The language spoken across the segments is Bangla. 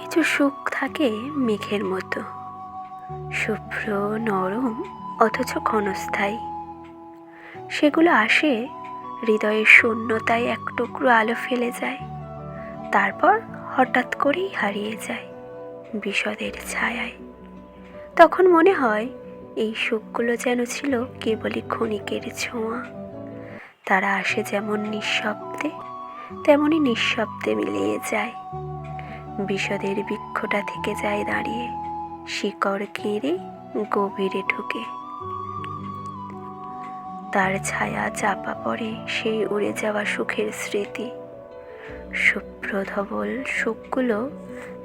কিছু সুখ থাকে মেঘের মতো, শুভ্র, নরম, অথচ ক্ষণস্থায়ী। সেগুলো আসে হৃদয়ের শূন্যতায়, এক টুকরো আলো ফেলে যায়, তারপর হঠাৎ করেই হারিয়ে যায় বিষাদের ছায়ায়। তখন মনে হয় এই সুখগুলো যেন ছিল কেবলই ক্ষণিকের ছোঁয়া। তারা আসে যেমন নিঃশব্দে, তেমনি নিঃশব্দে মিলিয়ে যায়। বিষাদের বৃক্ষটা থেকে যায় দাঁড়িয়ে, শিকড় কেড়ে গভীরে ঢুকে। তার ছায়া চাপা পড়ে সেই উড়ে যাওয়া সুখের স্মৃতি। শুভ্র ধবল সুখগুলো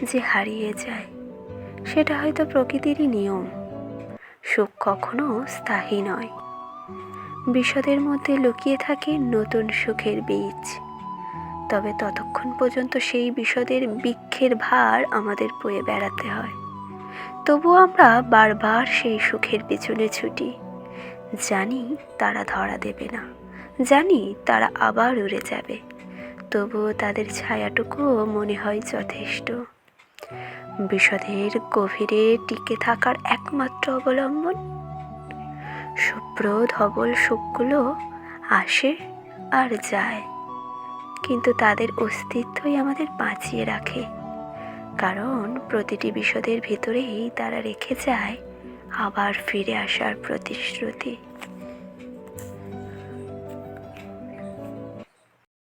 যে হারিয়ে যায়, সেটা হয়তো প্রকৃতিরই নিয়ম। সুখ কখনো স্থায়ী নয়। বিষাদের মধ্যে লুকিয়ে থাকে নতুন সুখের বীজ। তবে ততক্ষণ পর্যন্ত সেই বিষাদের বৃক্ষের ভার আমাদের বয়ে বেড়াতে হয়। তবুও আমরা বারবার সেই সুখের পেছনে ছুটি। জানি তারা ধরা দেবে না, জানি তারা আবার উড়ে যাবে, তবুও তাদের ছায়াটুকুও মনে হয় যথেষ্ট। বিষাদের গভীরে টিকে থাকার একমাত্র অবলম্বন। শুভ্র ধবল সুখগুলো আসে আর যায়, কিন্তু তাদের অস্তিত্বই আমাদের বাঁচিয়ে রাখে। কারণ প্রতিটি বিষাদের ভিতরেই তারা রেখে যায় আবার ফিরে আসার প্রতিশ্রুতি।